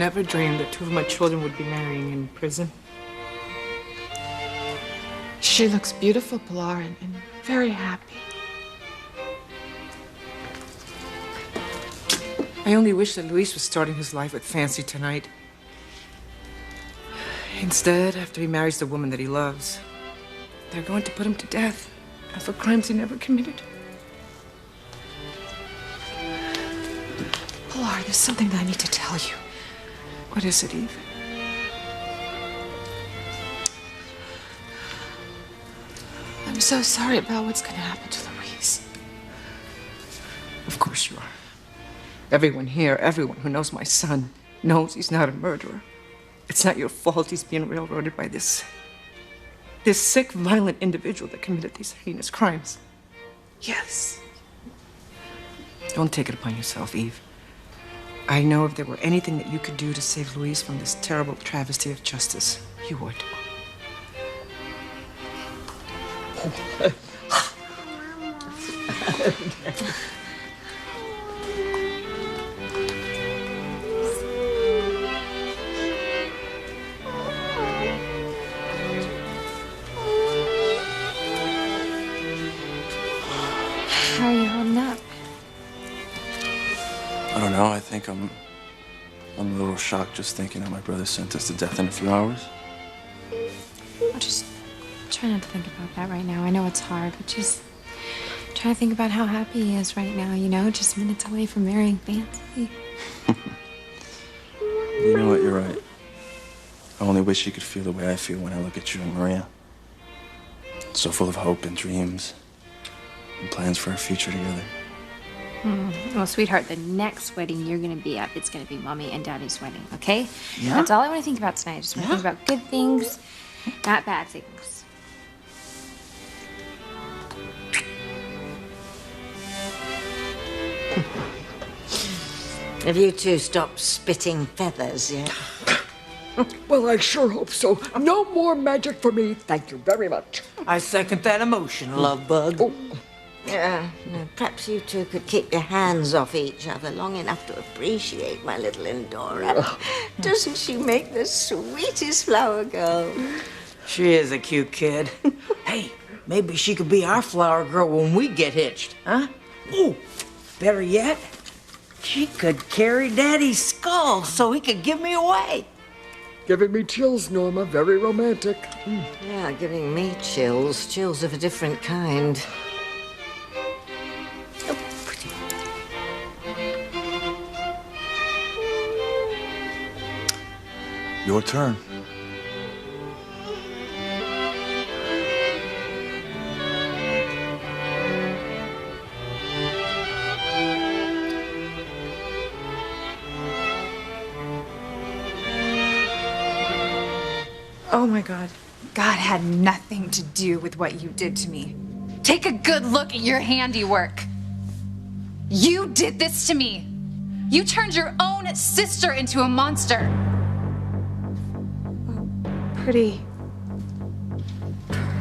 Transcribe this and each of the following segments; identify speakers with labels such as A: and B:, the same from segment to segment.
A: never dreamed that two of my children would be marrying in prison.
B: She looks beautiful, Pilar, and very happy.
A: I only wish that Luis was starting his life with Fancy tonight. Instead, after he marries the woman that he loves, they're going to put him to death for crimes he never committed.
B: Pilar, there's something that I need to tell you.
A: What is it, Eve?
B: I'm so sorry about what's going to happen to Luis.
A: Of course you are. Everyone here, everyone who knows my son, knows he's not a murderer. It's not your fault he's being railroaded by this sick, violent individual that committed these heinous crimes.
B: Yes.
A: Don't take it upon yourself, Eve. I know if there were anything that you could do to save Luis from this terrible travesty of justice, you would.
C: How are you holding up?
D: I don't know. I think I'm a little shocked just thinking that my brother sent us to death in a few hours.
C: I'll just try not to think about that right now. I know it's hard, but just try to think about how happy he is right now, you know, just minutes away from marrying Fancy.
D: You know what? You're right. I only wish you could feel the way I feel when I look at you and Maria. So full of hope and dreams and plans for our future together.
C: Well, sweetheart, the next wedding you're gonna be at, it's gonna be Mommy and Daddy's wedding, okay?
D: Yeah?
C: That's all I want to think about tonight. I just want to think about good things, not bad things.
E: Have you two stopped spitting feathers yet?
F: Well, I sure hope so. No more magic for me. Thank you very much.
E: I second that emotion, love bug.
F: Oh.
E: Yeah, perhaps you two could keep your hands off each other long enough to appreciate my little Endora. Doesn't she make the sweetest flower girl?
G: She is a cute kid. Hey, maybe she could be our flower girl when we get hitched, huh? Oh, better yet, she could carry Daddy's skull so he could give me away.
F: Giving me chills, Norma. Very romantic.
E: Yeah, giving me chills. Chills of a different kind. Oh, pretty.
D: Your turn.
B: Oh my God. God had nothing to do with what you did to me. Take a good look at your handiwork. You did this to me. You turned your own sister into a monster.
H: Pretty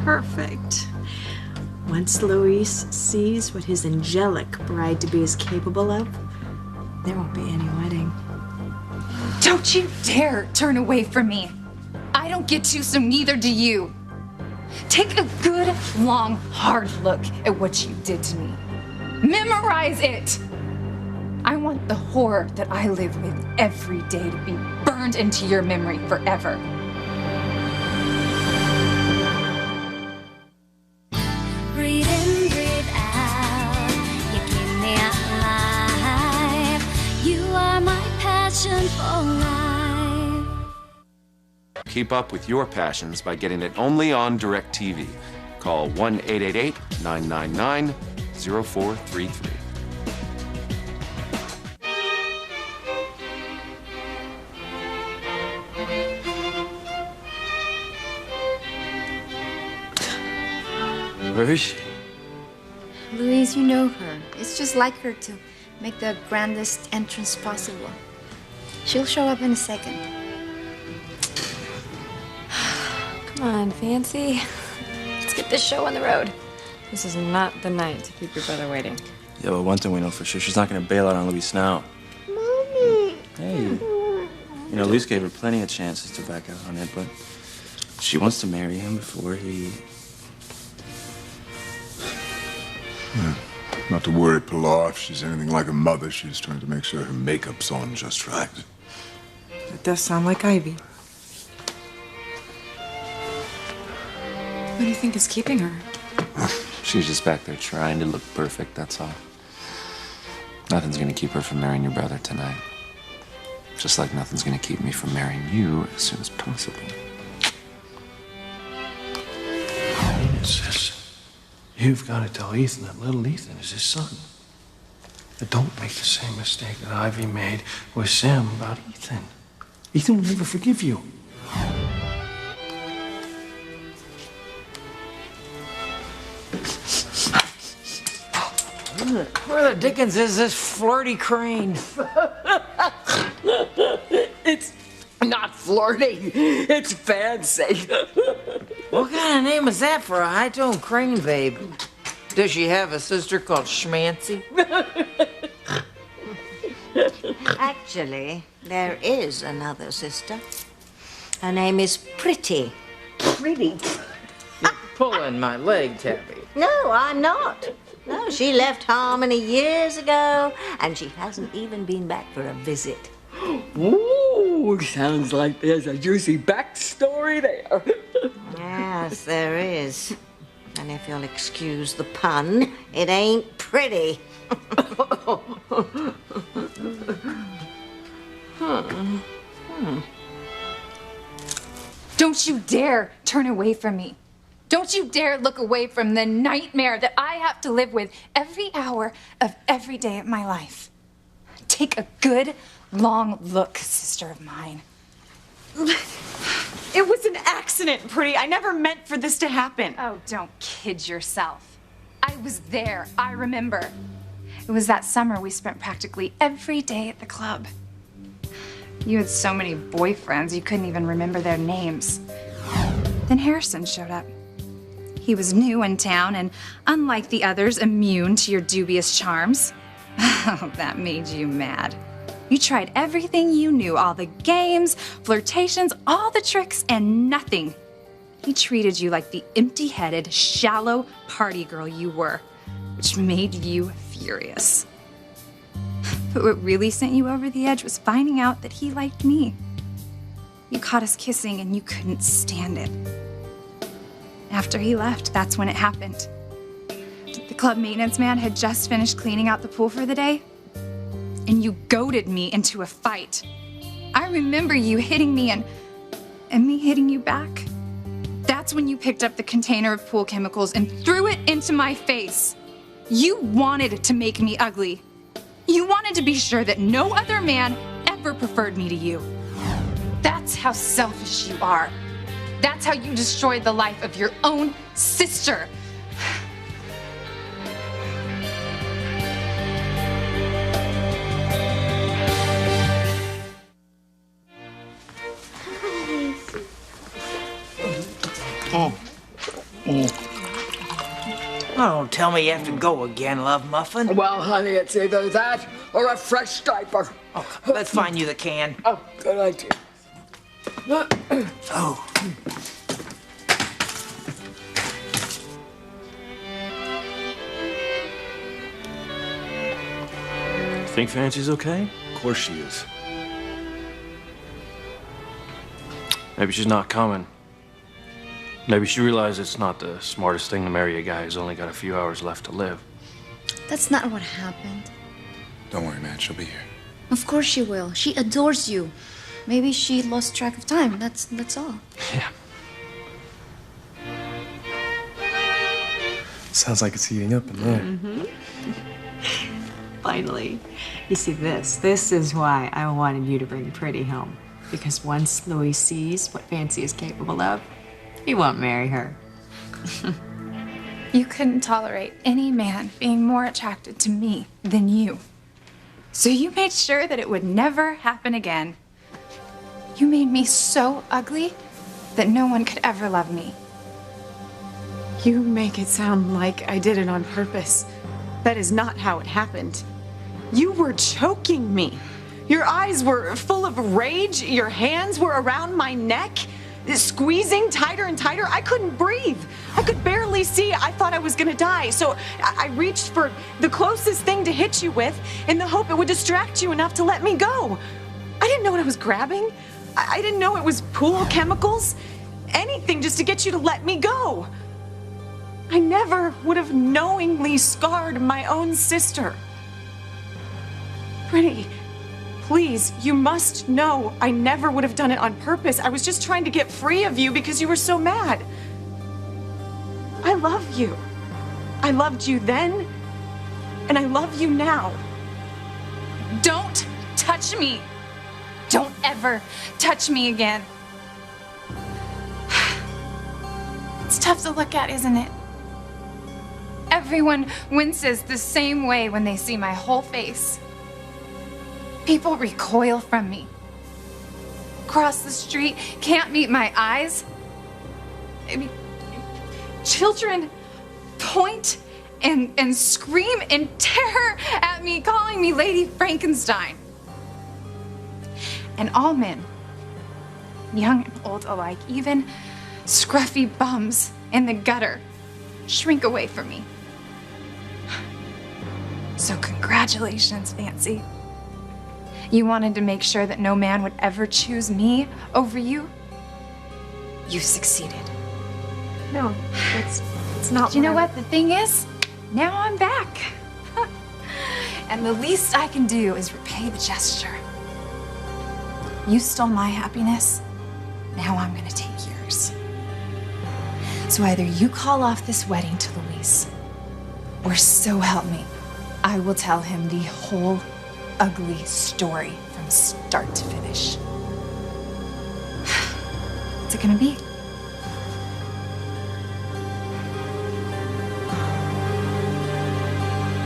H: perfect. Once Luis sees what his angelic bride-to-be is capable of, there won't be any wedding.
B: Don't you dare turn away from me. I don't get to, so neither do you. Take a good, long, hard look at what you did to me. Memorize it. I want the horror that I live with every day to be burned into your memory forever.
I: Breathe in, breathe out. You keep me alive. You are my passion for life.
J: Keep up with your passions by getting it only on DirecTV. Call 1-888-999-0433.
D: Where is she?
C: Louise, you know her. It's just like her to make the grandest entrance possible. She'll show up in a second. Come on, Fancy. Let's get this show on the road.
K: This is not the night to keep your brother waiting.
D: Yeah, but one thing we know for sure, she's not gonna bail out on Luis now.
E: Mommy!
D: Hey. You know, Luis gave her plenty of chances to back out on it, but she wants to marry him before he...
L: Not to worry Pilar if she's anything like a mother. She's trying to make sure her makeup's on just right.
A: It does sound like Ivy.
C: What do you think is keeping her?
J: She's just back there trying to look perfect, that's all. Nothing's gonna keep her from marrying your brother tonight. Just like nothing's gonna keep me from marrying you as soon as possible.
M: Sis, you've got to tell Ethan that little Ethan is his son. But don't make the same mistake that Ivy made with Sam about Ethan. Ethan will never forgive you.
G: Where the dickens is this flirty crane?
F: It's not flirty. It's fancy.
G: What kind of name is that for a high-tone crane, babe? Does she have a sister called Schmancy?
E: Actually, there is another sister. Her name is Pretty.
F: Pretty?
G: You're pulling my leg, Tabby.
E: No, I'm not. No, she left Harmony years ago, and she hasn't even been back for a visit.
F: Ooh, sounds like there's a juicy backstory there.
E: Yes, there is. And if you'll excuse the pun, it ain't pretty.
B: Don't you dare turn away from me. Don't you dare look away from the nightmare that I have to live with every hour of every day of my life. Take a good, long look, sister of mine.
H: It was an accident, Pretty. I never meant for this to happen.
B: Oh, don't kid yourself. I was there. I remember. It was that summer we spent practically every day at the club. You had so many boyfriends, you couldn't even remember their names. Then Harrison showed up. He was new in town and, unlike the others, immune to your dubious charms. Oh, that made you mad. You tried everything you knew, all the games, flirtations, all the tricks, and nothing. He treated you like the empty-headed, shallow party girl you were, which made you furious. But what really sent you over the edge was finding out that he liked me. You caught us kissing and you couldn't stand it. After he left, that's when it happened. The club maintenance man had just finished cleaning out the pool for the day, and you goaded me into a fight. I remember you hitting me and me hitting you back. That's when you picked up the container of pool chemicals and threw it into my face. You wanted to make me ugly. You wanted to be sure that no other man ever preferred me to you. That's how selfish you are. That's how you destroyed the life of your own sister.
G: Oh, don't tell me you have to go again, Love Muffin.
F: Well, honey, it's either that or a fresh diaper.
G: Oh, let's find you the can.
F: Oh, good idea.
G: Oh.
M: Think Fancy's okay?
L: Of course she is.
M: Maybe she's not coming. Maybe she realized it's not the smartest thing to marry a guy who's only got a few hours left to live.
N: That's not what happened.
L: Don't worry, man. She'll be here.
N: Of course she will. She adores you. Maybe she lost track of time. That's all.
M: Yeah.
D: Sounds like it's heating up in there.
H: Mm-hmm. Finally. You see, this is why I wanted you to bring Pretty home. Because once Louis sees what Fancy is capable of, he won't marry her.
B: You couldn't tolerate any man being more attracted to me than you. So you made sure that it would never happen again. You made me so ugly that no one could ever love me.
H: You make it sound like I did it on purpose. That is not how it happened. You were choking me.
O: Your eyes were full of rage. Your hands were around my neck, squeezing tighter and tighter. I couldn't breathe. I could barely see. I thought I was gonna die. So I reached for the closest thing to hit you with in the hope it would distract you enough to let me go. I didn't know what I was grabbing. I didn't know it was pool chemicals. Anything just to get you to let me go. I never would have knowingly scarred my own sister. Brittany, please, you must know I never would have done it on purpose. I was just trying to get free of you because you were so mad. I love you. I loved you then, and I love you now.
B: Don't touch me. Don't ever touch me again. It's tough to look at, isn't it? Everyone winces the same way when they see my whole face. People recoil from me. Cross the street, can't meet my eyes. I mean, children point and scream in terror at me, calling me Lady Frankenstein. And all men, young and old alike, even scruffy bums in the gutter, shrink away from me. So congratulations, Fancy. You wanted to make sure that no man would ever choose me over you? You succeeded.
A: No, it's not.
B: Do you know what the thing is? Now I'm back. And the least I can do is repay the gesture. You stole my happiness. Now I'm gonna take yours. So either you call off this wedding to Luis, or so help me, I will tell him the whole ugly story from start to finish. What's it gonna be?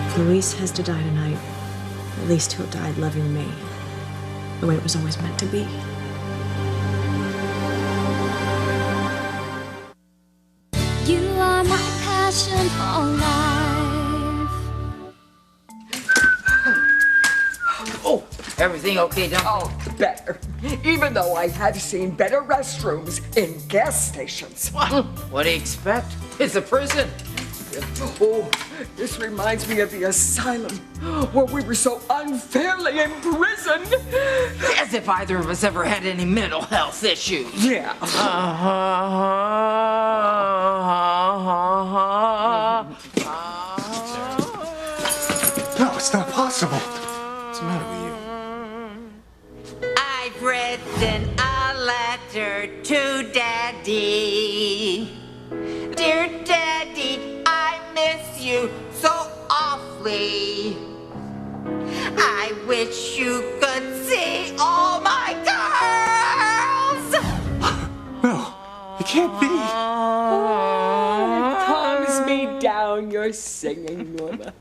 H: If Luis has to die tonight, at least he'll die loving me, the way it was always meant to be.
I: You are my passion for life.
G: Oh, everything okay, Duncan?
F: Oh, better. Even though I have seen better restrooms in gas stations.
G: What do you expect? It's a prison.
F: Oh, this reminds me of the asylum where we were so unfairly imprisoned.
G: As if either of us ever had any mental health issues.
F: Yeah.
L: No, it's not possible. What's the matter with you?
E: I've written a letter to Daddy. Dear Daddy, I miss you so awfully. I wish you could see all my girls.
L: No, it can't be.
F: Oh, it calms me down, your singing, Norma.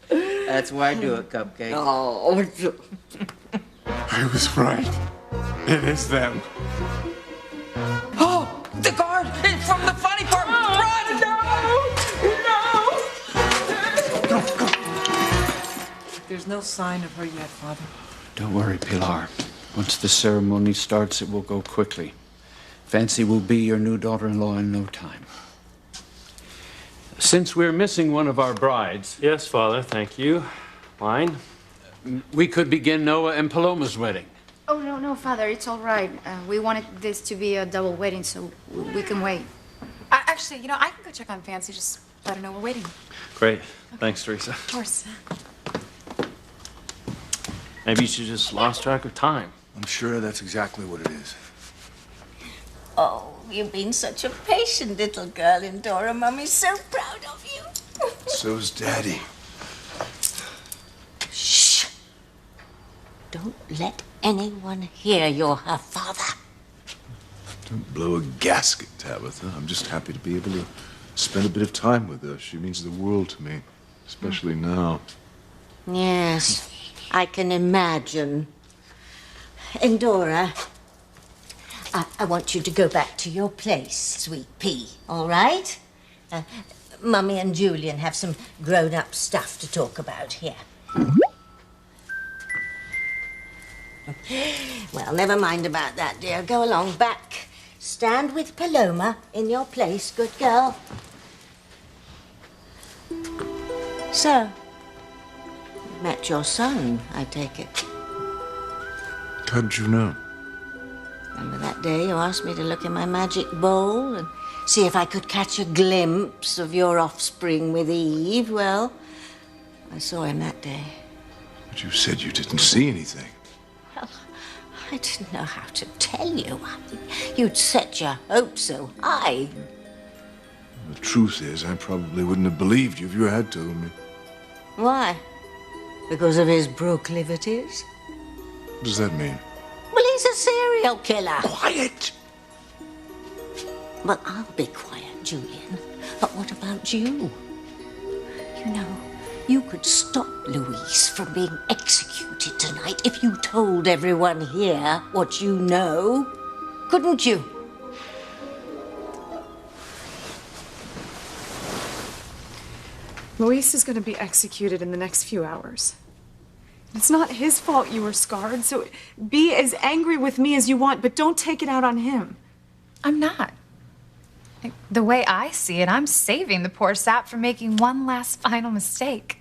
G: That's why I do it, Cupcake.
F: Oh,
L: I was right. It is them.
G: Oh, the guard from the funny part. Run!
A: There's no sign of her yet, Father.
M: Don't worry, Pilar. Once the ceremony starts, it will go quickly. Fancy will be your new daughter-in-law in no time. Since we're missing one of our brides...
P: Yes, Father, thank you. Wine?
M: We could begin Noah and Paloma's wedding.
N: Oh, no, Father, it's all right. We wanted this to be a double wedding, so we can wait.
B: Actually, you know, I can go check on Fancy. Just let her know we're waiting.
P: Great. Thanks, Teresa.
B: Of course.
P: Maybe she just lost track of time.
L: I'm sure that's exactly what it is.
E: Oh, you've been such a patient little girl, Endora. Mummy's so proud of you.
L: So's Daddy.
E: Shh. Don't let anyone hear you're her father.
L: Don't blow a gasket, Tabitha. I'm just happy to be able to spend a bit of time with her. She means the world to me, especially now.
E: Yes, I can imagine. Endora, I want you to go back to your place, Sweet Pea, all right? Mummy and Julian have some grown-up stuff to talk about here. Well, never mind about that, dear. Go along back. Stand with Paloma in your place, good girl. So, you met your son, I take it.
L: How did you know?
E: Remember that day you asked me to look in my magic bowl and see if I could catch a glimpse of your offspring with Eve? Well, I saw him that day.
L: But you said you didn't see anything.
E: Well, I didn't know how to tell you. You'd set your hopes so high.
L: The truth is, I probably wouldn't have believed you if you had told me.
E: Why? Because of his proclivities?
L: What does that mean?
E: Well, he's a serial killer.
L: Quiet!
E: Well, I'll be quiet, Julian. But what about you? You know, you could stop Luis from being executed tonight if you told everyone here what you know. Couldn't you?
O: Luis is going to be executed in the next few hours. It's not his fault you were scarred, so be as angry with me as you want, but don't take it out on him.
B: I'm not. The way I see it, I'm saving the poor sap from making one last final mistake.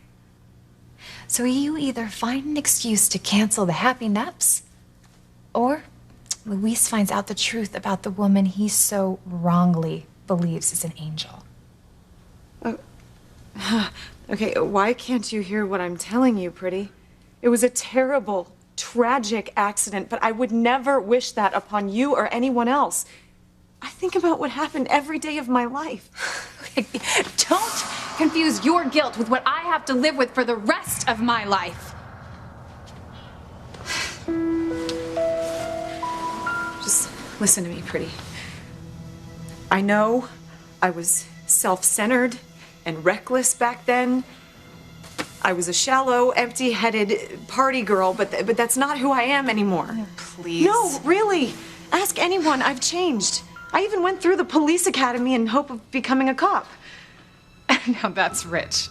B: So you either find an excuse to cancel the happy neps, or Luis finds out the truth about the woman he so wrongly believes is an angel.
O: Okay, why can't you hear what I'm telling you, Pretty? It was a terrible, tragic accident, but I would never wish that upon you or anyone else. I think about what happened every day of my life.
B: Don't confuse your guilt with what I have to live with for the rest of my life.
O: Just listen to me, Pretty. I know I was self-centered and reckless back then. I was a shallow, empty-headed party girl, but that's not who I am anymore.
B: Oh, please.
O: No, really. Ask anyone. I've changed. I even went through the police academy in hope of becoming a cop.
B: Now that's rich.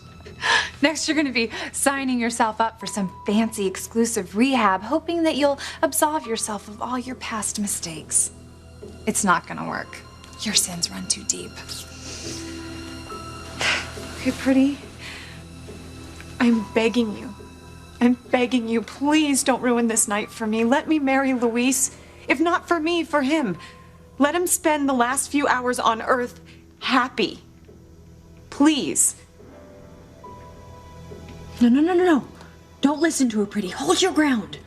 B: Next, you're going to be signing yourself up for some fancy, exclusive rehab, hoping that you'll absolve yourself of all your past mistakes. It's not going to work. Your sins run too deep.
O: Okay, Pretty. I'm begging you. I'm begging you, please don't ruin this night for me. Let me marry Luis. If not for me, for him. Let him spend the last few hours on Earth happy. Please.
H: No. Don't listen to her, Pretty. Hold your ground.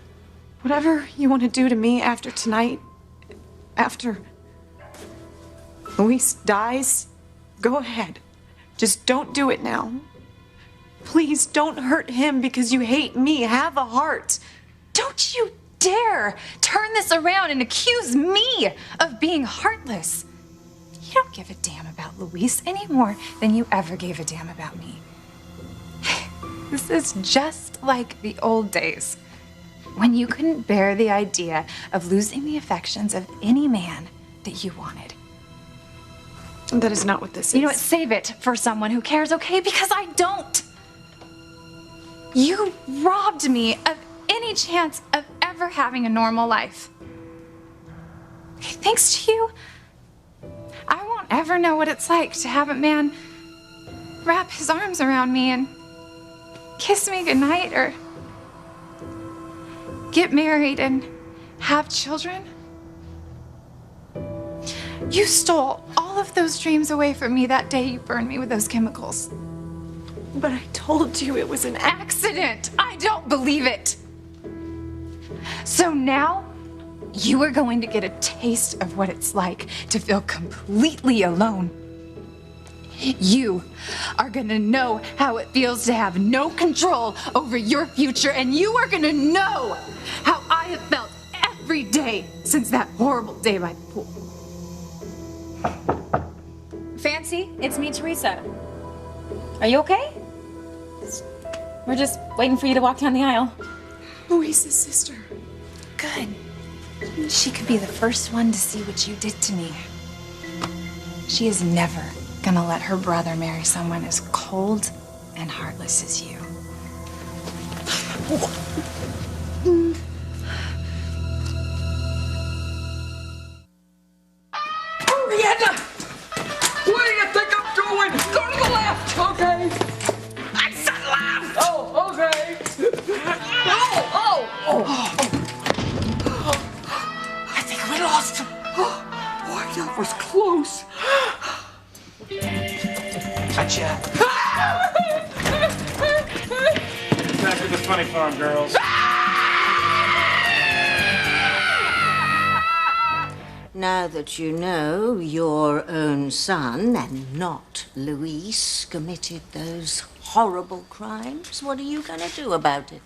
O: Whatever you want to do to me after tonight, after Luis dies, go ahead. Just don't do it now. Please don't hurt him because you hate me. Have a heart.
B: Don't you dare turn this around and accuse me of being heartless. You don't give a damn about Luis any more than you ever gave a damn about me. This is just like the old days, when you couldn't bear the idea of losing the affections of any man that you wanted.
O: That is not what this is.
B: You know what? Save it for someone who cares, okay? Because I don't. You robbed me of any chance of ever having a normal life. Thanks to you, I won't ever know what it's like to have a man wrap his arms around me and kiss me goodnight or get married and have children. You stole all of those dreams away from me that day you burned me with those chemicals.
O: But I told you it was an
B: accident. I don't believe it. So now, you are going to get a taste of what it's like to feel completely alone. You are going to know how it feels to have no control over your future, and you are going to know how I have felt every day since that horrible day by the pool.
K: Fancy, it's me, Teresa. Are you okay? We're just waiting for you to walk down the aisle.
O: Luis's sister.
B: Good. She could be the first one to see what you did to me. She is never gonna let her brother marry someone as cold and heartless as you.
F: Marietta! Where do you think I'm going? Go to the left, okay? I said left! Oh, okay. I think we lost him. Boy, that was close.
P: Gotcha. Back to the funny farm, girls.
E: Now that you know your own son and not Luis committed those horrible crimes, what are you going to do about it?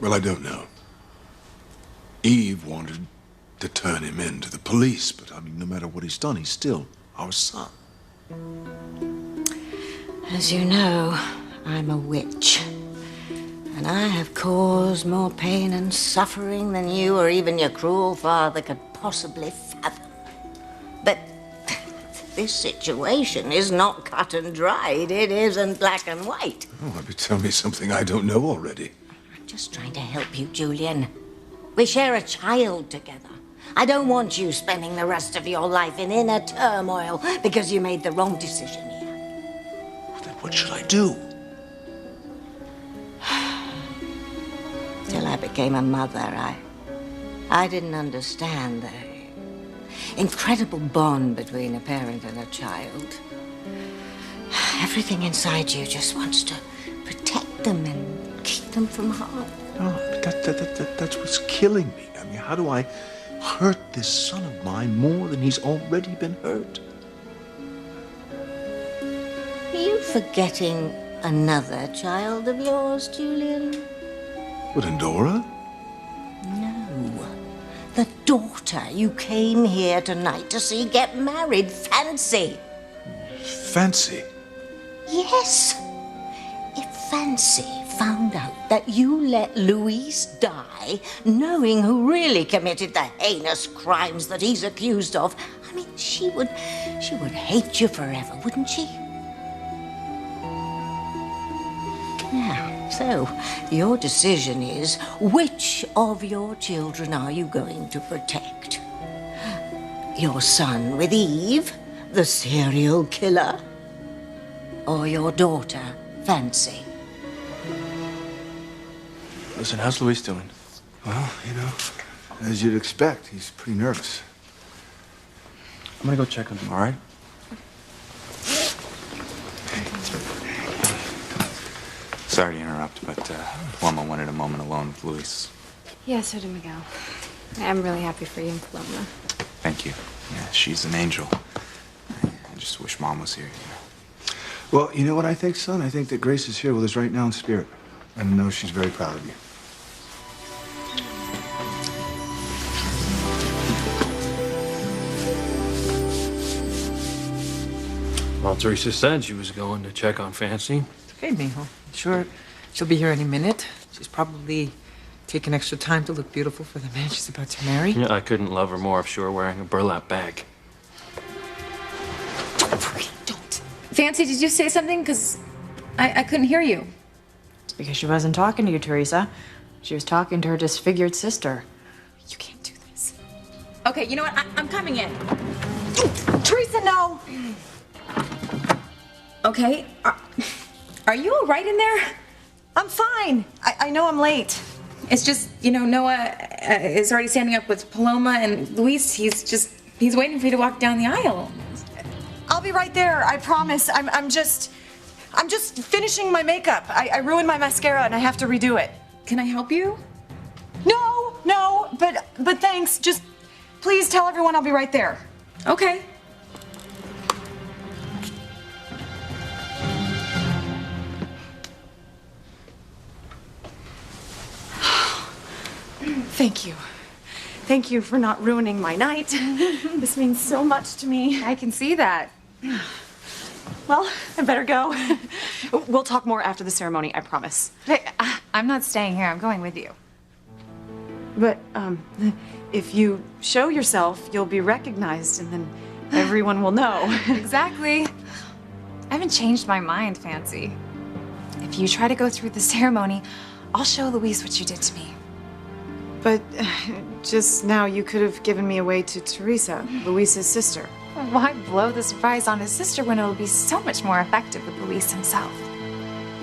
L: Well, I don't know. Eve wanted to turn him in to the police, but I mean, no matter what he's done, he's still our son.
E: As you know, I'm a witch. And I have caused more pain and suffering than you or even your cruel father could possibly fathom. But this situation is not cut and dried. It isn't black and white.
L: Oh, but tell me something I don't know already.
E: I'm just trying to help you, Julian. We share a child together. I don't want you spending the rest of your life in inner turmoil because you made the wrong decision here.
L: Well, then what should I do?
E: Till I became a mother, I didn't understand the incredible bond between a parent and a child. Everything inside you just wants to protect them and keep them from harm.
L: No, but that's what's killing me. I mean, how do I hurt this son of mine more than he's already been hurt?
E: Are you forgetting another child of yours, Julian?
L: What, Endora?
E: No. The daughter you came here tonight to see get married, Fancy.
L: Fancy?
E: Yes. If Fancy found out that you let Luis die, knowing who really committed the heinous crimes that he's accused of, I mean, she would hate you forever, wouldn't she? Now, so your decision is, which of your children are you going to protect? Your son with Eve, the serial killer? Or your daughter, Fancy?
D: Listen, how's Luis doing?
L: Well, you know, as you'd expect, he's pretty nervous.
D: I'm gonna go check on him, all right? Sorry to interrupt, but Paloma wanted a moment alone with Luis.
C: Yeah, so did Miguel. I'm really happy for you and Paloma.
D: Thank you. Yeah, she's an angel. I just wish Mom was here, you know.
M: Well, you know what I think, son? I think that Grace is here with us right now in spirit. I know she's very proud of you. Well, Teresa said she was going to check on Fancy.
A: It's okay, mijo. Sure, she'll be here any minute. She's probably taking extra time to look beautiful for the man she's about to marry.
P: Yeah, I couldn't love her more if she were wearing a burlap bag.
K: Don't. Fancy, did you say something? Because I couldn't hear you.
H: It's because she wasn't talking to you, Teresa. She was talking to her disfigured sister.
K: You can't do this. Okay, you know what? I'm coming in. Teresa, no. Okay. Are you all right in there?
O: I'm fine. I know I'm late.
K: It's just, you know, Noah is already standing up with Paloma, and Luis, he's waiting for you to walk down the aisle.
O: I'll be right there. I promise. I'm just finishing my makeup. I ruined my mascara and I have to redo it.
K: Can I help you?
O: No, but thanks. Just please tell everyone I'll be right there.
K: Okay.
O: Thank you. Thank you for not ruining my night. This means so much to me.
K: I can see that.
O: Well, I better go. We'll talk more after the ceremony, I promise.
K: Hey, I'm not staying here. I'm going with you.
O: But, if you show yourself, you'll be recognized and then everyone will know.
K: Exactly. I haven't changed my mind, Fancy. If you try to go through the ceremony, I'll show Luis what you did to me.
H: But just now you could have given me away to Teresa, Luis's sister.
B: Why blow the surprise on his sister when it'll be so much more effective with Luis himself?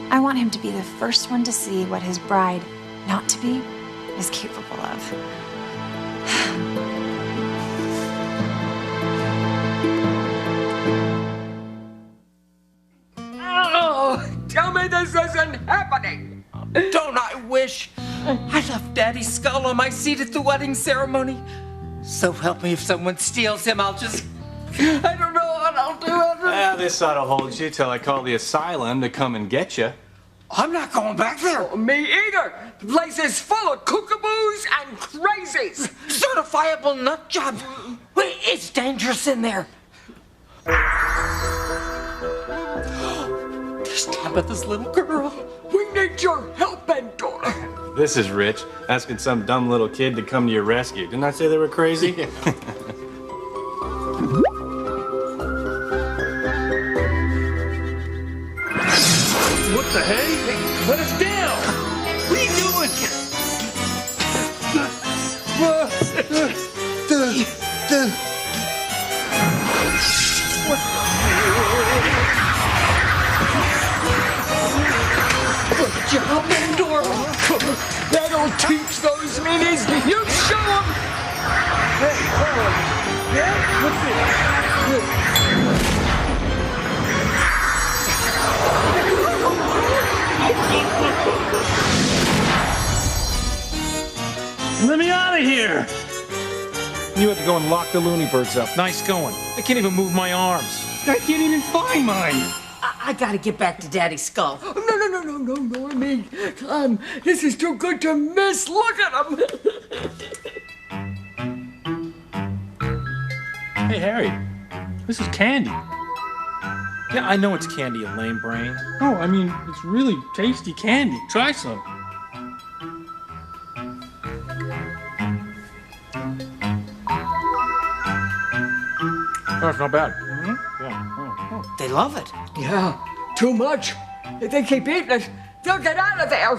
B: I want him to be the first one to see what his bride, not to be, is capable of.
F: Oh, tell me this isn't happening.
G: Don't I wish I left Daddy's skull on my seat at the wedding ceremony? So help me, if someone steals him, I don't know what I'll do.
P: This ought to hold you till I call the asylum to come and get you.
G: I'm not going back there.
F: Oh, me either. The place is full of kookaboos and crazies.
G: Certifiable nut job. Wait, it's dangerous in there. There's Tabitha's little girl.
F: We need your help, Endora.
P: This is Rich, asking some dumb little kid to come to your rescue. Didn't I say they were crazy? Yeah.
M: What the hey? Let us down!
G: What are you doing?
F: Good job, Endora. That'll teach those meanies. You show them.
M: Hey, yeah? What's Let me out of here! You have to go and lock the loony birds up. Nice going. I can't even move my arms. I can't even find mine.
G: I gotta get back to Daddy's skull.
F: No, Normie. This is too good to miss. Look at him.
M: Hey, Harry. This is candy. Yeah, I know it's candy, you lame brain. No, I mean, it's really tasty candy. Try some. Oh, it's not bad.
G: They love it.
F: Yeah, too much. If they keep eating it, they'll get out of there.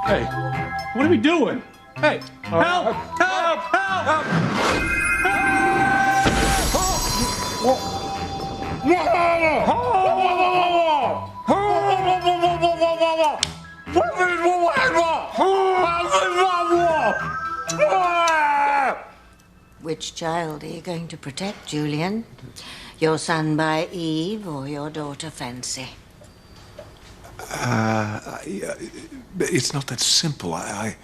M: Hey, what are we doing? Hey, help! Help! Help!
E: Which child are you going to protect, Julian? Your son by Eve or your daughter Fancy?
L: It's not that simple. I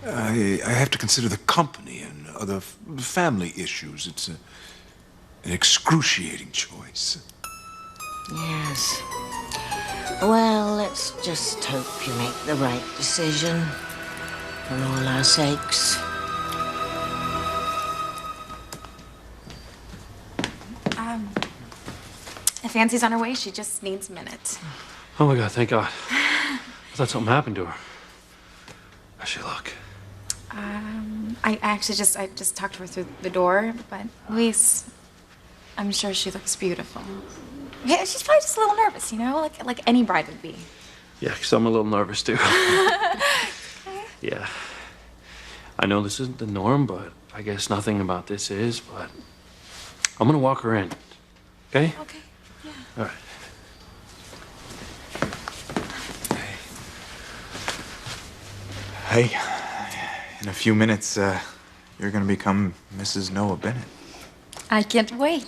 L: have to consider the company and other family issues. It's an excruciating choice.
E: Yes. Well, let's just hope you make the right decision for all our sakes.
K: Fancy's on her way. She just needs a minute.
M: Oh my God, thank God. I thought something happened to her. How's she look?
K: I just talked to her through the door, but Luis, I'm sure she looks beautiful. Yeah, she's probably just a little nervous, you know, like any bride would be.
M: Yeah, because I'm a little nervous too. Yeah. I know this isn't the norm, but I guess nothing about this is, but I'm gonna walk her in. Okay?
K: Okay, yeah.
M: All right.
D: Hey, in a few minutes, you're gonna become Mrs. Noah Bennett.
B: I can't wait.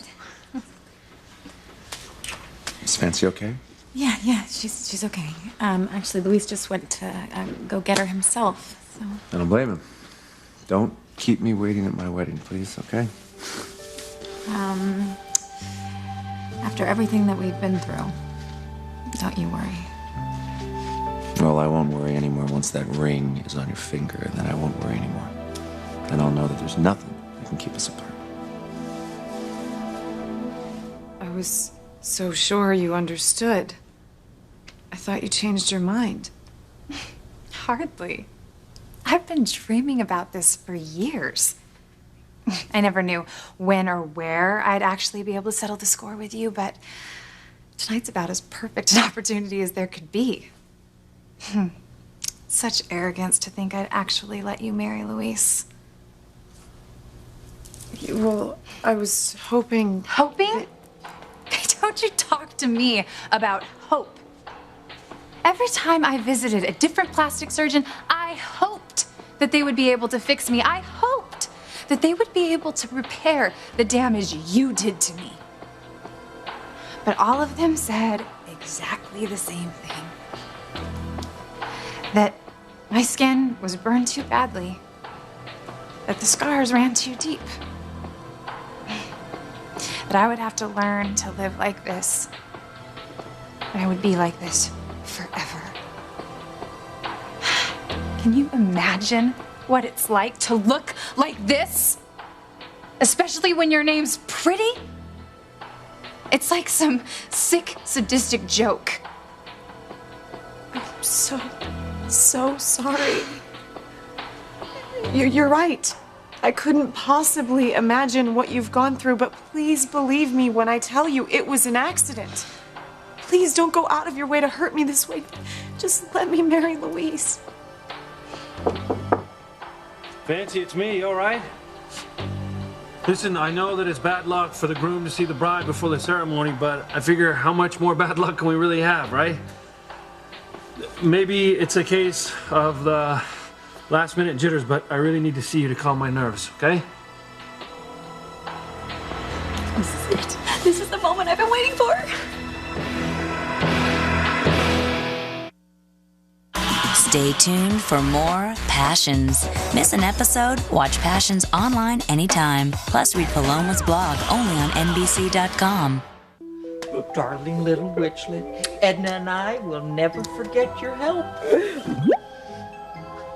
D: Is Fancy okay?
K: Yeah, she's okay. Actually, Luis just went to go get her himself, so.
J: I don't blame him. Don't keep me waiting at my wedding, please, okay?
K: After everything that we've been through, don't you worry.
J: Well, I won't worry anymore once that ring is on your finger. Then I won't worry anymore. Then I'll know that there's nothing that can keep us apart.
H: I was so sure you understood. I thought you changed your mind.
B: Hardly. I've been dreaming about this for years. I never knew when or where I'd actually be able to settle the score with you, but
K: Tonight's about as perfect an opportunity as there could be. Such arrogance to think I'd actually let you marry Luis.
O: Well, I was hoping...
K: Hoping? Don't you talk to me about hope. Every time I visited a different plastic surgeon, I hoped that they would be able to fix me. I hoped that they would be able to repair the damage you did to me. But all of them said exactly the same thing. That my skin was burned too badly. That the scars ran too deep. That I would have to learn to live like this. That I would be like this forever. Can you imagine what it's like to look like this? Especially when your name's Pretty? It's like some sick, sadistic joke.
O: I'm so sorry. You're right. I couldn't possibly imagine what you've gone through, but please believe me when I tell you it was an accident. Please don't go out of your way to hurt me this way. Just let me marry Luis.
M: Fancy, it's me, you all right? Listen, I know that it's bad luck for the groom to see the bride before the ceremony, but I figure how much more bad luck can we really have, right? Maybe it's a case of the last-minute jitters, but I really need to see you to calm my nerves, okay?
N: This is it. This is the moment I've been waiting for.
Q: Stay tuned for more Passions. Miss an episode? Watch Passions online anytime. Plus, read Paloma's blog only on NBC.com.
G: Darling little witchlet, Edna and I will never forget your help.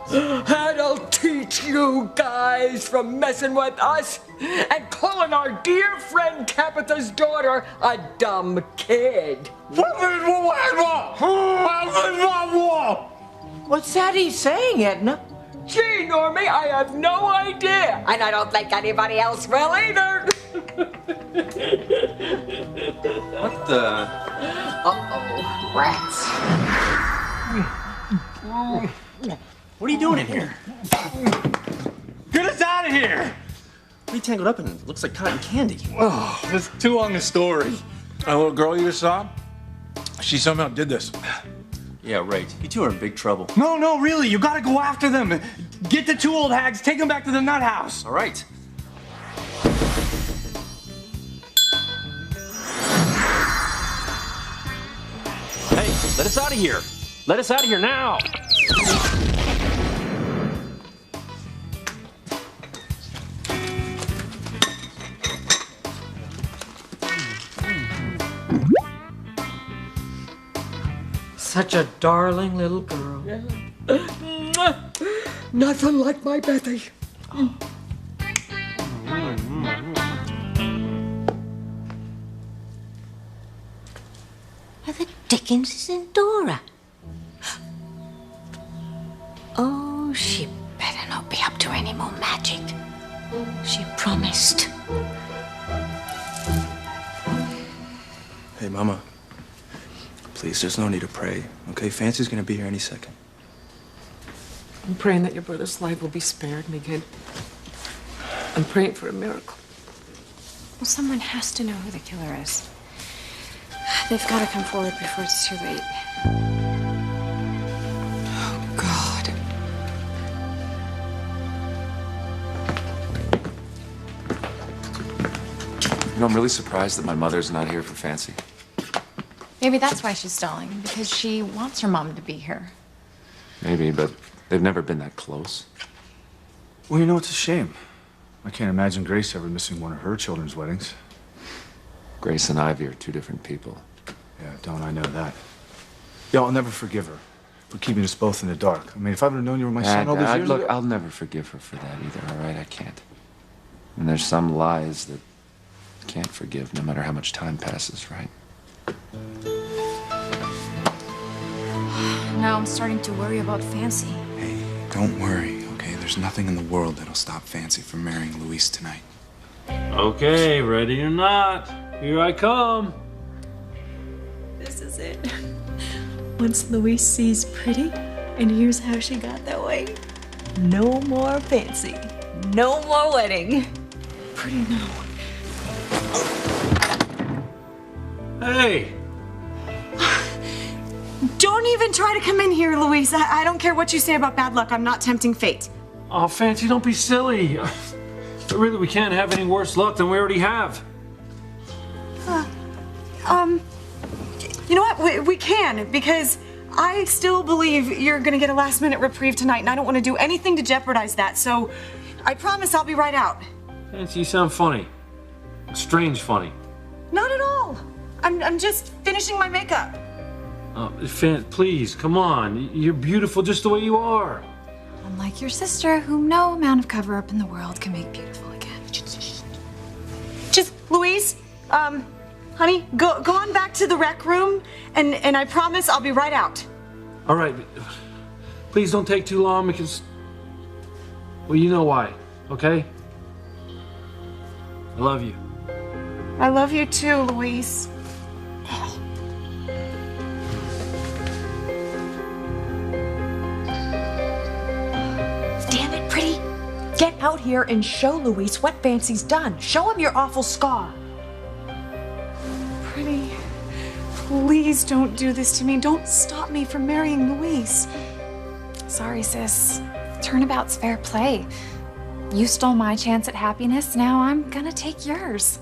F: And I'll teach you guys from messing with us and calling our dear friend Tabitha's daughter a dumb kid.
G: What's that he's saying, Edna?
F: Gee, Normie, I have no idea. And I don't think anybody else will either.
J: What the?
F: Uh-oh, rats.
P: What are you doing in here? Get us out of here!
D: What are you tangled up in? It looks like cotton candy.
L: Oh, that's too long a story. That little girl you just saw, she somehow did this.
D: Yeah, right. You two are in big trouble.
P: No, really, you gotta go after them. Get the two old hags, take them back to the nut house.
D: All right.
M: Hey, let us out of here. Let us out of here now.
G: Such a darling little girl.
F: Nothing like my Bethy.
E: Where the dickens is Endora? Oh, she better not be up to any more magic. She promised.
D: Hey, Mama. Please, there's no need to pray, okay? Fancy's gonna be here any second.
A: I'm praying that your brother's life will be spared, Miguel. I'm praying for a miracle.
C: Well, someone has to know who the killer is. They've got to come forward before it's too late.
A: Oh, God.
J: You know, I'm really surprised that my mother's not here for Fancy.
K: Maybe that's why she's stalling, because she wants her mom to be here.
J: Maybe, but they've never been that close.
P: Well, you know, it's a shame. I can't imagine Grace ever missing one of her children's weddings.
J: Grace and Ivy are two different people.
P: Yeah, don't I know that. Yeah, I'll never forgive her for keeping us both in the dark. I mean, if I would have known you were my son all these years
J: look,
P: ago...
J: I'll never forgive her for that either, all right? I can't. And there's some lies that I can't forgive no matter how much time passes, right?
K: Now I'm starting to worry about Fancy.
D: Hey, don't worry, okay? There's nothing in the world that'll stop Fancy from marrying Luis tonight.
M: Okay, ready or not, here I come.
H: is it. Once Luis sees Pretty and hears how she got that way, no more fancy, no more wedding. Pretty no.
M: Hey!
O: Don't even try to come in here, Luis. I don't care what you say about bad luck. I'm not tempting fate.
M: Oh, Fancy, don't be silly. But really, we can't have any worse luck than we already have.
O: You know what? We can, because I still believe you're gonna get a last-minute reprieve tonight, and I don't want to do anything to jeopardize that, so I promise I'll be right out.
M: Fancy, you sound funny. Strange funny.
O: Not at all. I'm just finishing my makeup.
M: Please, come on. You're beautiful just the way you are.
K: Unlike your sister, whom no amount of cover-up in the world can make beautiful again.
O: Just, Louise, honey, go on back to the rec room, and I promise I'll be right out.
M: All right. Please don't take too long because... Well, you know why, okay? I love you.
O: I love you too, Louise.
R: Damn it, Pretty. Get out here and show Luis what Fancy's done. Show him your awful scar.
O: Pretty, please don't do this to me. Don't stop me from marrying Luis.
K: Sorry, sis. Turnabout's fair play. You stole my chance at happiness, now I'm gonna take yours.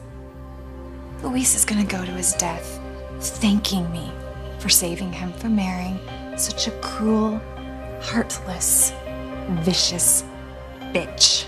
K: Luis is gonna go to his death thanking me for saving him from marrying such a cruel, heartless, vicious bitch.